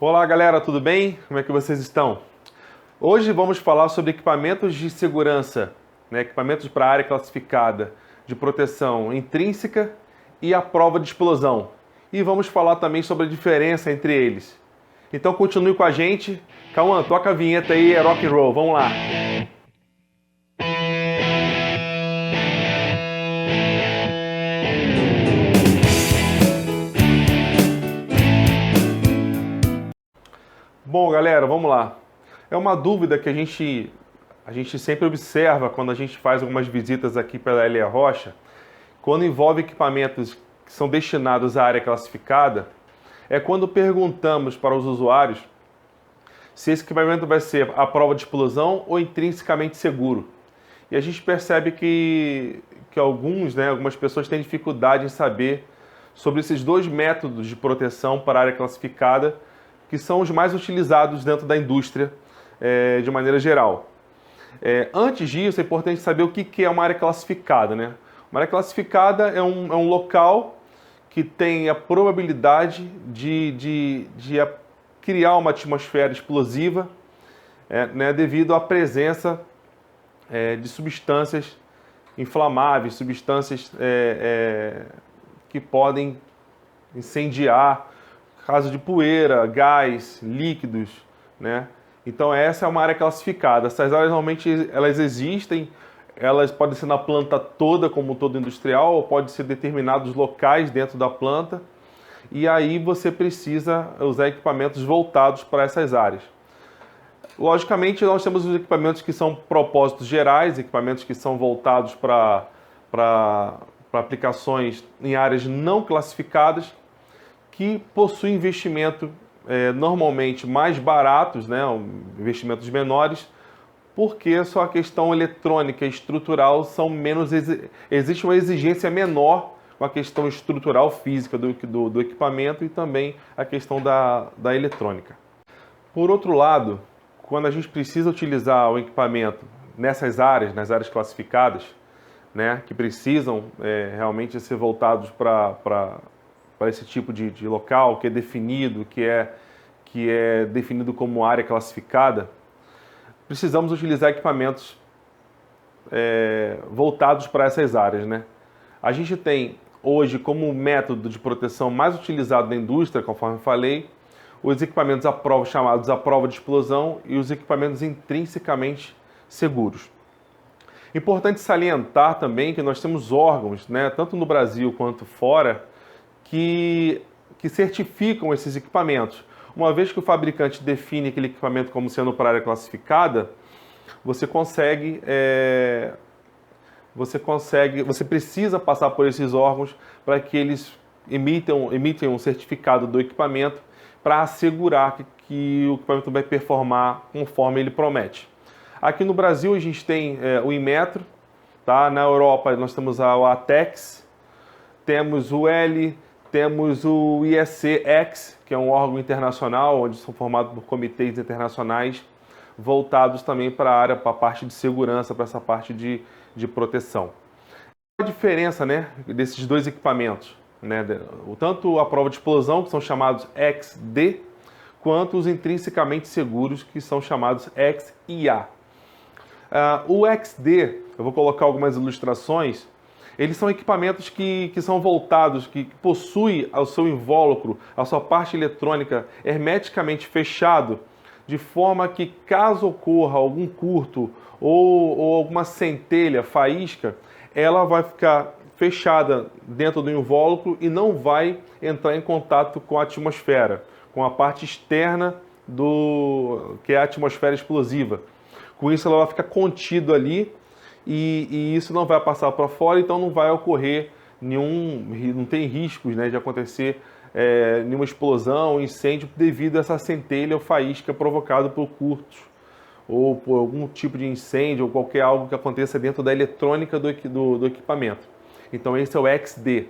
Olá galera, tudo bem? Como é que vocês estão? Hoje vamos falar sobre equipamentos de segurança, equipamentos para área classificada, de proteção intrínseca e a prova de explosão. E vamos falar também sobre a diferença entre eles. Então continue com a gente. Cauã, toca a vinheta aí, é rock and roll, vamos lá. Bom, galera, vamos lá. É uma dúvida que a gente sempre observa quando a gente faz algumas visitas aqui pela LA Rocha, quando envolve equipamentos que são destinados à área classificada, é quando perguntamos para os usuários se esse equipamento vai ser à prova de explosão ou intrinsecamente seguro. E a gente percebe que algumas pessoas têm dificuldade em saber sobre esses dois métodos de proteção para a área classificada, que são os mais utilizados dentro da indústria de maneira geral. Antes disso, é importante saber o que é uma área classificada, né? Uma área classificada é um local que tem a probabilidade de criar uma atmosfera explosiva, devido à presença de substâncias inflamáveis, substâncias que podem incendiar, caso de poeira, gás, líquidos, né? Então essa é uma área classificada. Essas áreas normalmente elas existem, elas podem ser na planta toda, como todo industrial, ou pode ser determinados locais dentro da planta. E aí você precisa usar equipamentos voltados para essas áreas. Logicamente, nós temos os equipamentos que são propósitos gerais, equipamentos que são voltados para aplicações em áreas não classificadas, que possuem investimento normalmente mais baratos, investimentos menores, porque só a questão eletrônica e estrutural são menos... Existe uma exigência menor com a questão estrutural física do equipamento e também a questão da eletrônica. Por outro lado, quando a gente precisa utilizar o equipamento nessas áreas, nas áreas classificadas, que precisam realmente ser voltados para esse tipo de local, que é definido, que é definido como área classificada, precisamos utilizar equipamentos voltados para essas áreas, A gente tem hoje como método de proteção mais utilizado na indústria, conforme eu falei, os equipamentos chamados à prova de explosão e os equipamentos intrinsecamente seguros. Importante salientar também que nós temos órgãos, tanto no Brasil quanto fora, que certificam esses equipamentos. Uma vez que o fabricante define aquele equipamento como sendo para área classificada, você precisa passar por esses órgãos para que eles emitem um certificado do equipamento para assegurar que o equipamento vai performar conforme ele promete. Aqui no Brasil a gente tem o Inmetro, tá? Na Europa nós temos a ATEX, temos o L, temos o IEC-X, que é um órgão internacional, onde são formados por comitês internacionais voltados também para a parte de segurança, para essa parte de proteção. Qual a diferença desses dois equipamentos? Tanto a prova de explosão, que são chamados XD, quanto os intrinsecamente seguros, que são chamados XIA. O XD, eu vou colocar algumas ilustrações, eles são equipamentos que são voltados, que possuem o seu invólucro, a sua parte eletrônica hermeticamente fechado, de forma que caso ocorra algum curto ou alguma centelha, faísca, ela vai ficar fechada dentro do invólucro e não vai entrar em contato com a atmosfera, com a parte externa que é a atmosfera explosiva. Com isso ela vai ficar contida ali e isso não vai passar para fora, então não vai ocorrer não tem riscos de acontecer nenhuma explosão, incêndio devido a essa centelha ou faísca provocada por curtos ou por algum tipo de incêndio ou qualquer algo que aconteça dentro da eletrônica do equipamento. Então esse é o XD.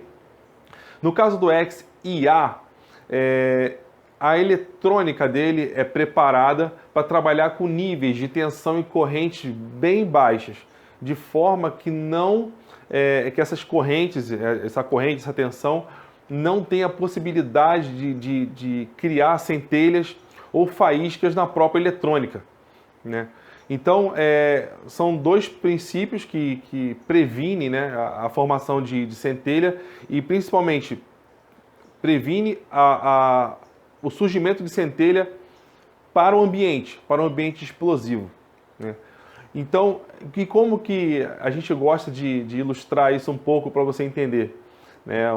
No caso do XIA, a eletrônica dele é preparada para trabalhar com níveis de tensão e corrente bem baixas, de forma que que essas correntes, essa tensão, não tem a possibilidade de criar centelhas ou faíscas na própria eletrônica, né? Então, são dois princípios que previnem, né, a formação de centelha e, principalmente, previne o surgimento de centelha para o ambiente explosivo, né? Então, como que a gente gosta de ilustrar isso um pouco para você entender, né?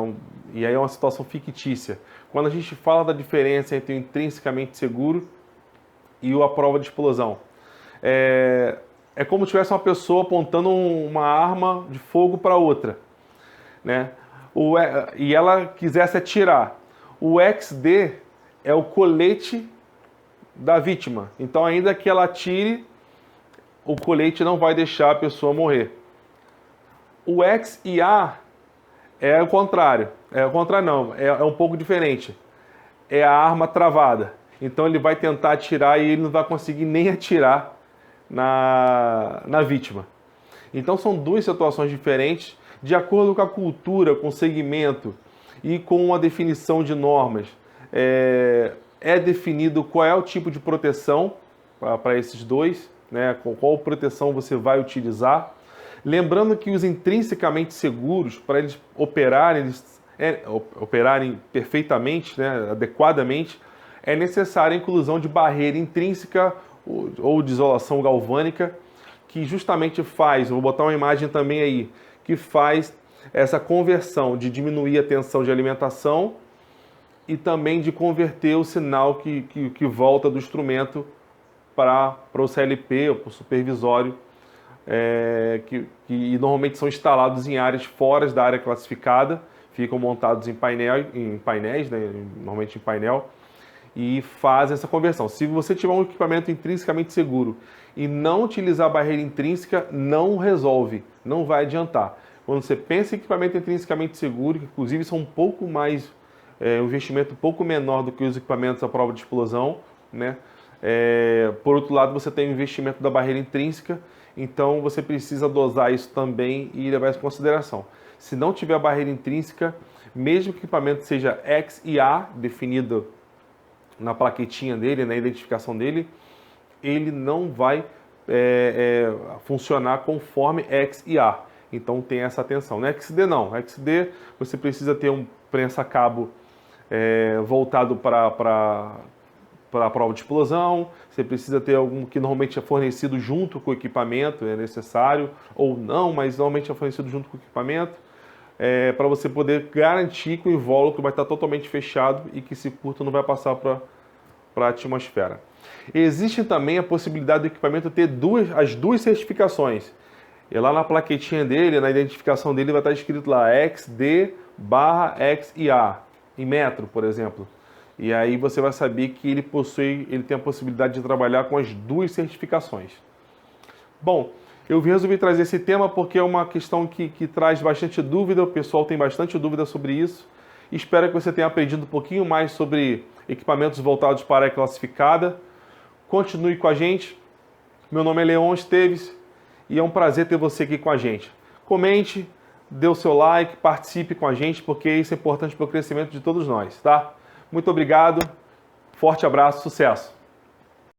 E aí é uma situação fictícia. Quando a gente fala da diferença entre o intrinsecamente seguro e a prova de explosão, é como se tivesse uma pessoa apontando uma arma de fogo para outra, né? E ela quisesse atirar. O XD é o colete da vítima. Então, ainda que ela atire, o colete não vai deixar a pessoa morrer. O XIA é o contrário. É um pouco diferente. É a arma travada. Então, ele vai tentar atirar e ele não vai conseguir nem atirar na vítima. Então são duas situações diferentes, de acordo com a cultura, com o segmento e com a definição de normas. É definido qual é o tipo de proteção para esses dois, né? Qual proteção você vai utilizar. Lembrando que os intrinsecamente seguros, para eles operarem perfeitamente, né, adequadamente, é necessária a inclusão de barreira intrínseca ou de isolação galvânica, que justamente faz, vou botar uma imagem também aí, que faz essa conversão de diminuir a tensão de alimentação e também de converter o sinal que volta do instrumento para o CLP ou para o supervisório, que normalmente são instalados em áreas fora da área classificada, ficam montados em painéis, né, normalmente em painel, e fazem essa conversão. Se você tiver um equipamento intrinsecamente seguro e não utilizar a barreira intrínseca, não resolve, não vai adiantar. Quando você pensa em equipamento intrinsecamente seguro, que inclusive são um pouco mais, um investimento um pouco menor do que os equipamentos à prova de explosão, né? Por outro lado, você tem o investimento da barreira intrínseca, então você precisa dosar isso também e levar isso em consideração. Se não tiver a barreira intrínseca, mesmo que o equipamento seja XIA, definido na plaquetinha dele, na identificação dele, ele não vai funcionar conforme XIA. Então tem essa atenção. No XD não. No XD você precisa ter um prensa-cabo voltado para a prova de explosão, você precisa ter algum que normalmente é fornecido junto com o equipamento, é necessário, ou não, mas normalmente é fornecido junto com o equipamento, para você poder garantir que o invólucro vai estar totalmente fechado e que esse curto não vai passar para a atmosfera. Existe também a possibilidade do equipamento ter as duas certificações. E lá na plaquetinha dele, na identificação dele, vai estar escrito lá XD/XIA, em metro, por exemplo. E aí você vai saber que ele tem a possibilidade de trabalhar com as duas certificações. Bom, eu resolvi trazer esse tema porque é uma questão que traz bastante dúvida, o pessoal tem bastante dúvida sobre isso. Espero que você tenha aprendido um pouquinho mais sobre equipamentos voltados para a área classificada. Continue com a gente. Meu nome é Leon Esteves e é um prazer ter você aqui com a gente. Comente, dê o seu like, participe com a gente, porque isso é importante para o crescimento de todos nós, tá? Muito obrigado, forte abraço, sucesso!